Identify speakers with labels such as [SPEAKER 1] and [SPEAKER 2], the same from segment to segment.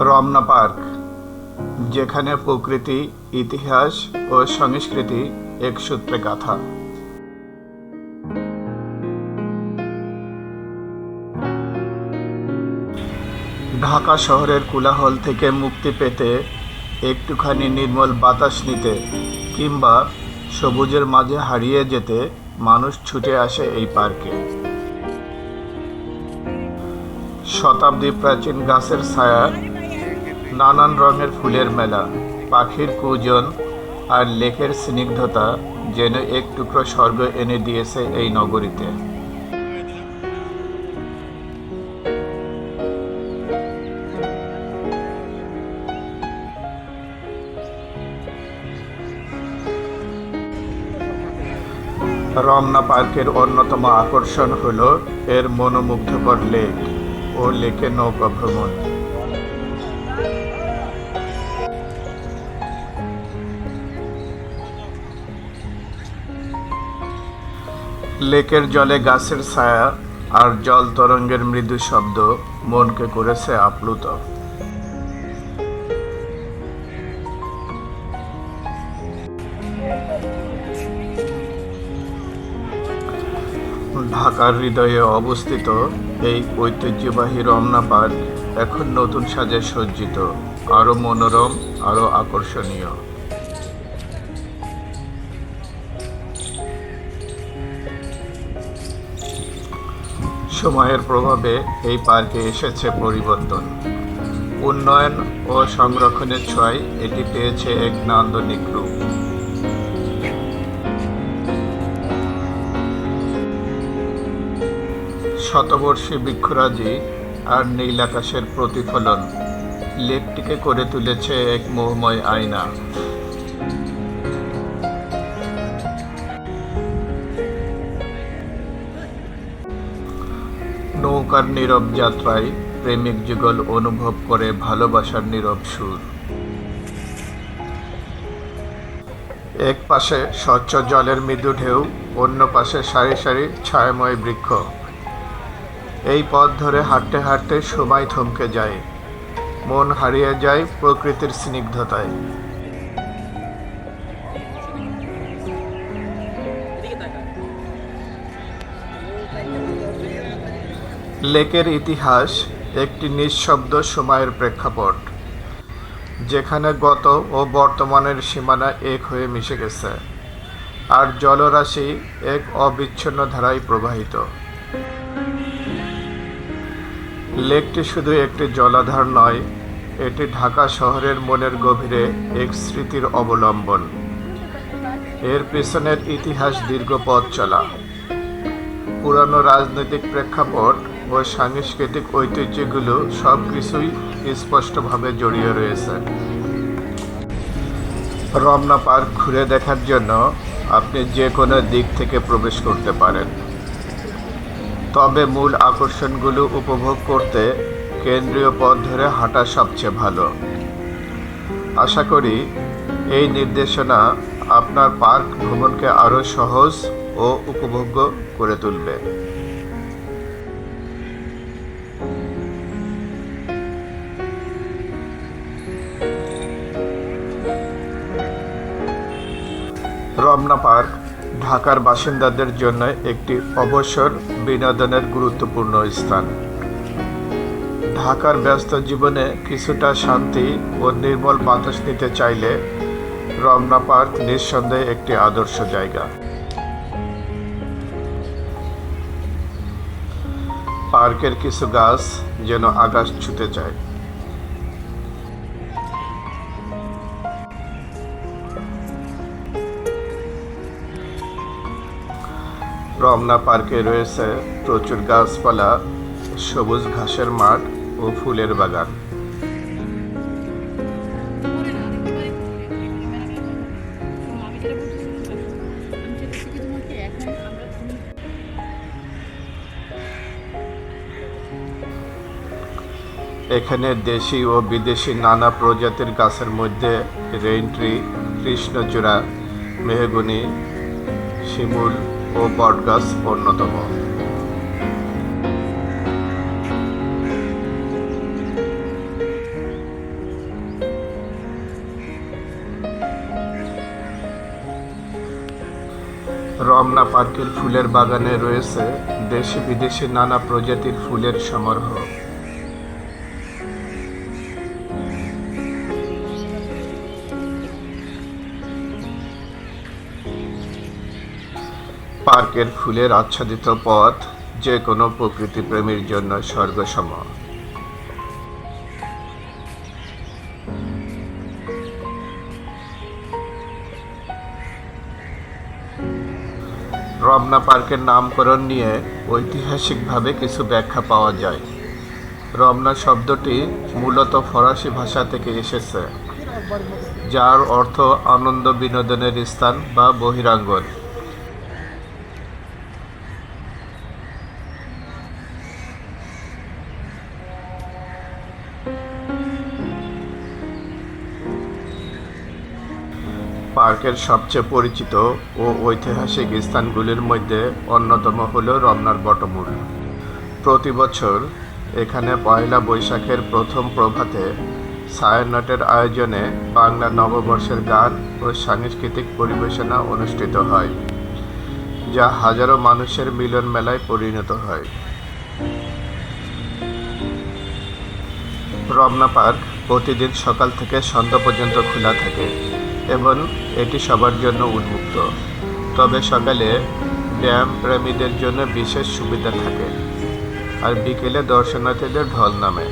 [SPEAKER 1] Ramna park, যেখানে প্রকৃতি, ইতিহাস ও সংস্কৃতি এক সূত্রে গাঁথা। ঢাকা শহরের কোলাহল থেকে মুক্তি পেতে, একটুখানি নির্মল বাতাস নিতে কিংবা সবুজের মাঝে হারিয়ে যেতে মানুষ ছুটে আসে এই পার্কে। শতাব্দী প্রাচীন গাছের ছায়া, নানান রঙের ফুলের মেলা, পাখির কুজন আর লেকের স্নিগ্ধতা যেন এক টুকরো স্বর্গ এনে দিয়েছে এই নগরীতে। রমনা পার্কের অন্যতম আকর্ষণ হল এর মনোমুগ্ধকর লেক ও লেকে নৌকা ভ্রমণ। লেকের জলে গাছের ছায়া আর জল তরঙ্গের মৃদু শব্দ মনকে করেছে আপ্লুত। ঢাকার হৃদয়ে অবস্থিত এই ঐতিহ্যবাহী রমনা পার্ক এখন নতুন সাজে সজ্জিত, আরো মনোরম, আরো আকর্ষণীয়। সময়ের প্রভাবে এই পার্কে এসেছে পরিবর্তন, উন্নয়ন ও সংরক্ষণের ছোঁয়ায় এটি পেয়েছে এক নান্দনিক রূপ। শতবর্ষী বৃক্ষরাজি আর নীল আকাশের প্রতিফলন লেকটিকে করে তুলেছে এক মোহময় আয়না। নৌকার নীরব যাত্রায় প্রেমিক যুগল অনুভব করে ভালোবাসার নীরব সুর। এক পাশে স্বচ্ছ জলের মৃদু ঢেউ, অন্য পাশে সারি সারি ছায়াময় বৃক্ষ। এই পথ ধরে হাঁটতে হাঁটতে সময় থমকে যায়, মন হারিয়ে যায় প্রকৃতির স্নিগ্ধতায়। লেকের ইতিহাস একটি নিঃশব্দ সময়ের প্রেক্ষাপট, যেখানে গত ও বর্তমানের সীমানা এক হয়ে মিশে গেছে, আর জলরাশি এক অবিচ্ছিন্ন ধারায় প্রবাহিত। লেকটি শুধু একটি জলাধার নয়, এটি ঢাকা শহরের মনের গভীরে এক স্মৃতির অবলম্বন। এর পেছনের ইতিহাস দীর্ঘ পথ চলা, পুরানো রাজনৈতিক প্রেক্ষাপট ও সাংস্কৃতিক ঐতিহ্যগুলো সবকিছুই স্পষ্টভাবে জড়িয়ে রয়েছে। রমনা পার্ক ঘুরে দেখার জন্য আপনি যে কোনো দিক থেকে প্রবেশ করতে পারেন, তবে মূল আকর্ষণগুলো উপভোগ করতে কেন্দ্রীয় পথ ধরে হাঁটা সবচেয়ে ভালো। আশা করি এই নির্দেশনা আপনার পার্ক ভ্রমণকে আরও সহজ ও উপভোগ্য করে তুলবে। রমনা পার্ক ঢাকার বাসিন্দাদের জন্য একটি অবসর বিনোদনের গুরুত্বপূর্ণ স্থান। ঢাকার ব্যস্ত জীবনে কিছুটা শান্তি ও নির্মল বাতাস নিতে চাইলে রমনা পার্ক নিঃসন্দেহে একটি আদর্শ জায়গা। পার্কের কিছু গাছ যেন আকাশ ছুঁতে চায়। রমনা পার্কে রয়েছে প্রচুর গাছপালা, সবুজ ঘাসের মাঠ ও ফুলের বাগান। এখানে দেশি ও বিদেশি নানা প্রজাতির গাছের মধ্যে রেইন ট্রি, কৃষ্ণচূড়া, মেহগনি, শিমুল ও বটগাছ অন্যতম। রমনা পার্কের ফুলের বাগানে রয়েছে দেশি বিদেশি নানা প্রজাতির ফুলের সমারোহ। পার্কের ফুলের আচ্ছাদিত পথ যে কোনো প্রকৃতিপ্রেমীর জন্য স্বর্গসম। রমনা পার্কের নামকরণ নিয়ে ঐতিহাসিকভাবে কিছু ব্যাখ্যা পাওয়া যায়। রমনা শব্দটি মূলত ফরাসি ভাষা থেকে এসেছে, যার অর্থ আনন্দ বিনোদনের স্থান বা বহিরাঙ্গন। পার্কের সবচেয়ে পরিচিত ও ঐতিহাসিক স্থানগুলির মধ্যে অন্যতম হল রমনার বটমূল। প্রতি বছর এখানে পয়লা বৈশাখের প্রথম প্রভাতে ছায়ানটের আয়োজনে বাংলা নববর্ষের গান ও সাংস্কৃতিক পরিবেশনা অনুষ্ঠিত হয়, যা হাজারো মানুষের মিলন মেলায় পরিণত হয়। রমনা পার্ক প্রতিদিন সকাল থেকে সন্ধ্যা পর্যন্ত খোলা থাকে এবং এটি সবার জন্য উন্মুক্ত। তবে সকালে ব্যায়াম প্রেমীদের জন্য বিশেষ সুবিধা থাকে, আর বিকেলে দর্শনার্থীদের ঢল নামে।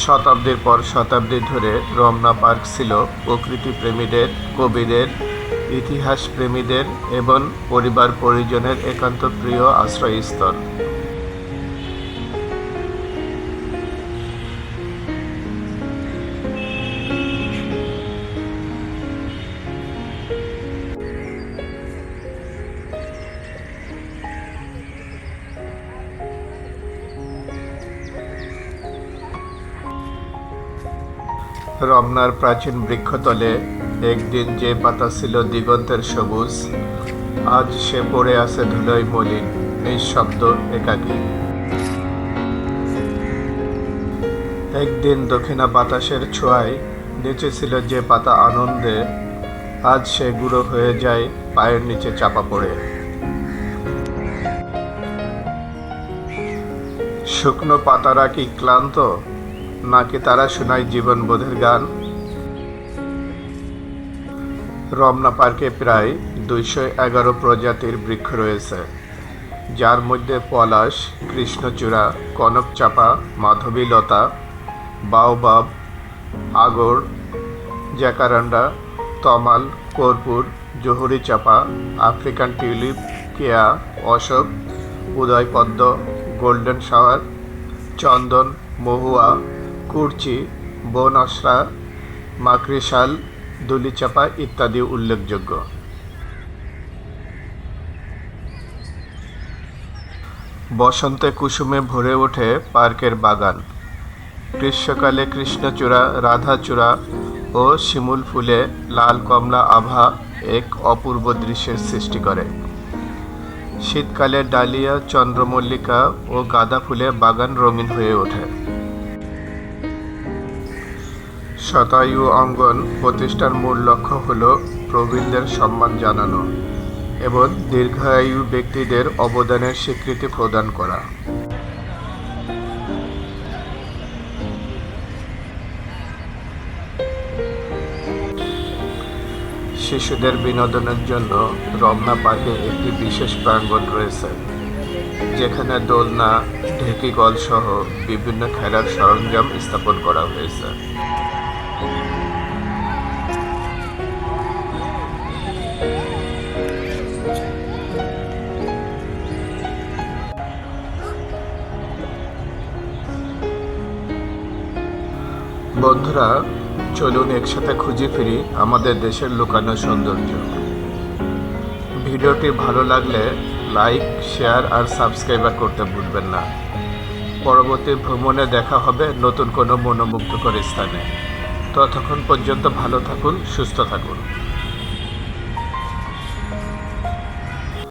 [SPEAKER 1] শতাব্দীর পর শতাব্দী ধরে রমনা পার্ক ছিল প্রকৃতি প্রেমীদের, কবিদের, ইতিহাস প্রেমীদের এবং পরিবার পরিজনের একান্ত প্রিয় আশ্রয়স্থল। রমনার প্রাচীন বৃক্ষতলে একদিন যে পাতা ছিল দিগন্তের সবুজ, আজ সে পড়ে আছে ধুলোয় মলিন, নিঃশব্দ একাকী। একদিন দক্ষিণা বাতাসের ছোঁয়ায় নেচেছিল যে পাতা আনন্দে, আজ সে গুঁড়ো হয়ে যায় পায়ের নিচে চাপা পড়ে। শুকনো পাতারা কি ক্লান্ত, নাকি তারা শোনায় জীবনবোধের গান? রমনা পার্কে প্রায় 211 প্রজাতির বৃক্ষ রয়েছে, যার মধ্যে পলাশ, কৃষ্ণচূড়া, কনকচাপা, মাধবীলতা, বাওবাব, আগর, জ্যাকারান্ডা, তমাল, কর্পূর, জহুরি চাপা, আফ্রিকান টিউলিপ, কেয়া, অশোক, উদয়পদ্ম, গোল্ডেন শাওয়ার, চন্দন, মহুয়া, কুরচি, বন আশরা, মাকড়িশাল, দুলিচাপা ইত্যাদি উল্লেখযোগ্য। বসন্তে কুসুমে ভরে ওঠে পার্কের বাগান। গ্রীষ্মকালে কৃষ্ণচূড়া, রাধাচূড়া ও শিমুল ফুলে লাল কমলা আভা এক অপূর্ব দৃশ্যের সৃষ্টি করে। শীতকালে ডালিয়া, চন্দ্রমল্লিকা ও গাঁদা ফুলে বাগান রঙিন হয়ে ওঠে। শতায়ু অঙ্গন প্রতিষ্ঠার মূল লক্ষ্য হল প্রবীণদের সম্মান জানানো এবং দীর্ঘায়ু ব্যক্তিদের অবদানের স্বীকৃতি প্রদান করা। শিশুদের বিনোদনের জন্য রমনা পার্কে একটি বিশেষ প্রাঙ্গণ রয়েছে, যেখানে দোলনা, ঢেকিগল সহ বিভিন্ন খেলার সরঞ্জাম স্থাপন করা হয়েছে। বন্ধুরা, চলুন একসাথে খুঁজে ফিরি আমাদের দেশের লুকানো সৌন্দর্য। ভিডিওটি ভালো লাগলে লাইক, শেয়ার আর সাবস্ক্রাইব করতে ভুলবেন না। পরবর্তী ভ্রমণে দেখা হবে নতুন কোনো মনোমুগ্ধকর স্থানে। ততক্ষণ পর্যন্ত ভালো থাকুন, সুস্থ থাকুন।